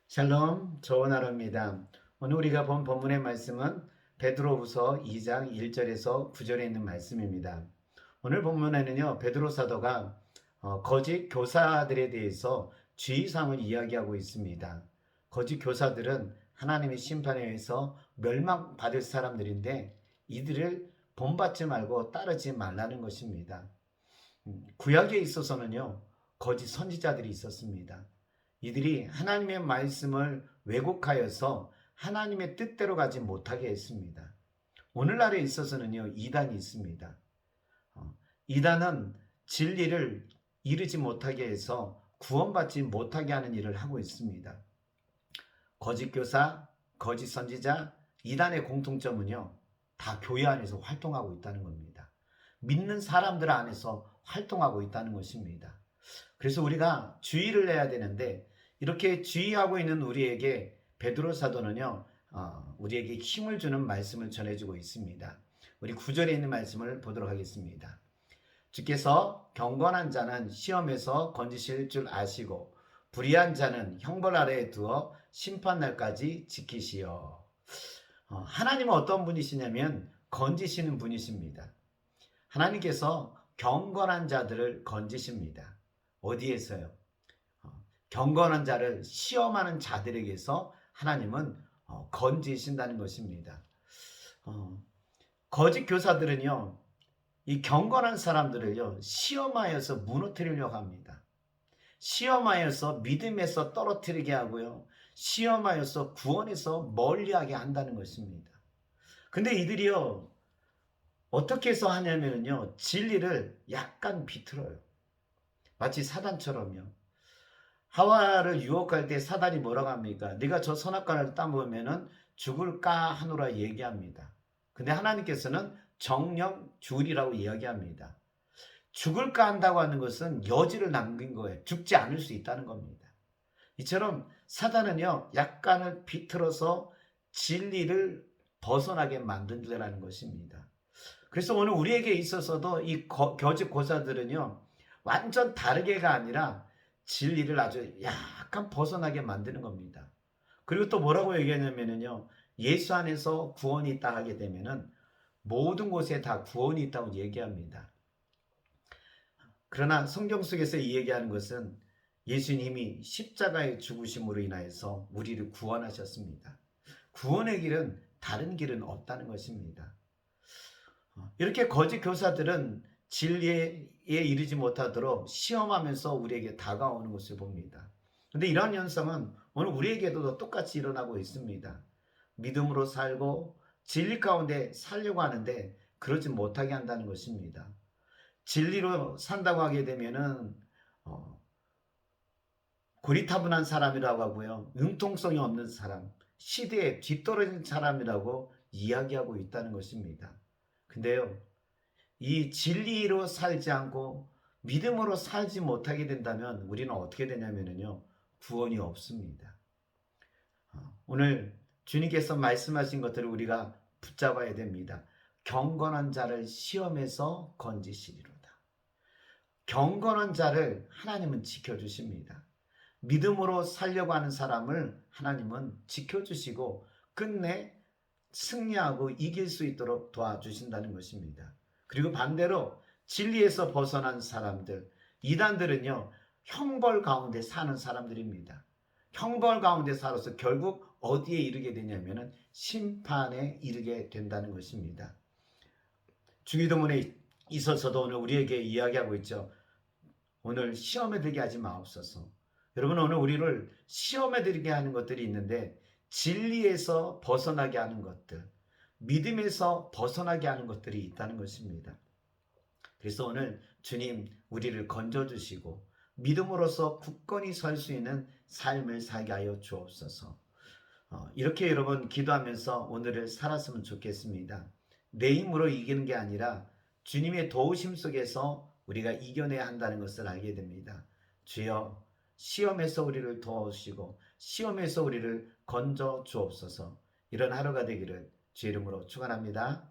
샬롬, 좋은 하루입니다. 오늘 우리가 본 본문의 말씀은 베드로후서 2장 1절에서 9절에 있는 말씀입니다. 오늘 본문에는요, 베드로 사도가 거짓 교사들에 대해서 주의사항을 이야기하고 있습니다. 거짓 교사들은 하나님의 심판에 의해서 멸망받을 사람들인데 이들을 본받지 말고 따르지 말라는 것입니다. 구약에 있어서는요, 거짓 선지자들이 있었습니다. 이들이 하나님의 말씀을 왜곡하여서 하나님의 뜻대로 가지 못하게 했습니다. 오늘날에 있어서는요, 이단이 있습니다. 이단은 진리를 이루지 못하게 해서 구원받지 못하게 하는 일을 하고 있습니다. 거짓 교사, 거짓 선지자, 이단의 공통점은요, 다 교회 안에서 활동하고 있다는 겁니다. 믿는 사람들 안에서 활동하고 있다는 것입니다. 그래서 우리가 주의를 해야 되는데 이렇게 주의하고 있는 우리에게 베드로 사도는요, 우리에게 힘을 주는 말씀을 전해주고 있습니다. 우리 9절에 있는 말씀을 보도록 하겠습니다. 주께서 경건한 자는 시험에서 건지실 줄 아시고 불의한 자는 형벌 아래에 두어 심판날까지 지키시어. 하나님은 어떤 분이시냐면 건지시는 분이십니다. 하나님께서 경건한 자들을 건지십니다. 어디에서요? 경건한 자를 시험하는 자들에게서 하나님은 건지신다는 것입니다. 거짓 교사들은요, 이 경건한 사람들을요, 시험하여서 무너뜨리려고 합니다. 시험하여서 믿음에서 떨어뜨리게 하고요, 시험하여서 구원에서 멀리하게 한다는 것입니다. 근데 이들이요, 어떻게 해서 하냐면요, 진리를 약간 비틀어요. 마치 사단처럼요. 하와를 유혹할 때 사단이 뭐라고 합니까? 네가 저 선악과를 따먹으면 죽을까 하노라 얘기합니다. 근데 하나님께서는 정령 죽으리라고 이야기합니다. 죽을까 한다고 하는 것은 여지를 남긴 거예요. 죽지 않을 수 있다는 겁니다. 이처럼 사단은요, 약간을 비틀어서 진리를 벗어나게 만든다는 것입니다. 그래서 오늘 우리에게 있어서도 이 거짓 고사들은요, 완전 다르게가 아니라 진리를 아주 약간 벗어나게 만드는 겁니다. 그리고 또 뭐라고 얘기하냐면요, 예수 안에서 구원이 있다 하게 되면은 모든 곳에 다 구원이 있다고 얘기합니다. 그러나 성경 속에서 이 얘기하는 것은 예수님이 십자가의 죽으심으로 인하여서 우리를 구원하셨습니다. 구원의 길은 다른 길은 없다는 것입니다. 이렇게 거짓 교사들은 진리에 이르지 못하도록 시험하면서 우리에게 다가오는 것을 봅니다. 그런데 이러한 현상은 오늘 우리에게도 똑같이 일어나고 있습니다. 믿음으로 살고 진리 가운데 살려고 하는데 그러지 못하게 한다는 것입니다. 진리로 산다고 하게 되면은 고리타분한 사람이라고 하고요, 융통성이 없는 사람, 시대에 뒤떨어진 사람이라고 이야기하고 있다는 것입니다. 근데요, 이 진리로 살지 않고 믿음으로 살지 못하게 된다면 우리는 어떻게 되냐면요, 구원이 없습니다. 오늘 주님께서 말씀하신 것들을 우리가 붙잡아야 됩니다. 경건한 자를 시험에서 건지시리로다. 경건한 자를 하나님은 지켜주십니다. 믿음으로 살려고 하는 사람을 하나님은 지켜주시고 끝내 승리하고 이길 수 있도록 도와주신다는 것입니다. 그리고 반대로 진리에서 벗어난 사람들, 이단들은요, 형벌 가운데 사는 사람들입니다. 형벌 가운데 살아서 결국 어디에 이르게 되냐면은 심판에 이르게 된다는 것입니다. 주기도문에 있어서도 오늘 우리에게 이야기하고 있죠. 오늘 시험에 들게 하지 마옵소서. 여러분, 오늘 우리를 시험에 들게 하는 것들이 있는데 진리에서 벗어나게 하는 것들, 믿음에서 벗어나게 하는 것들이 있다는 것입니다. 그래서 오늘 주님 우리를 건져주시고 믿음으로써 굳건히 설 수 있는 삶을 살게 하여 주옵소서. 이렇게 여러분 기도하면서 오늘을 살았으면 좋겠습니다. 내 힘으로 이기는 게 아니라 주님의 도우심 속에서 우리가 이겨내야 한다는 것을 알게 됩니다. 주여, 시험에서 우리를 도와주시고 시험에서 우리를 건져 주옵소서. 이런 하루가 되기를 주 이름으로 축원합니다.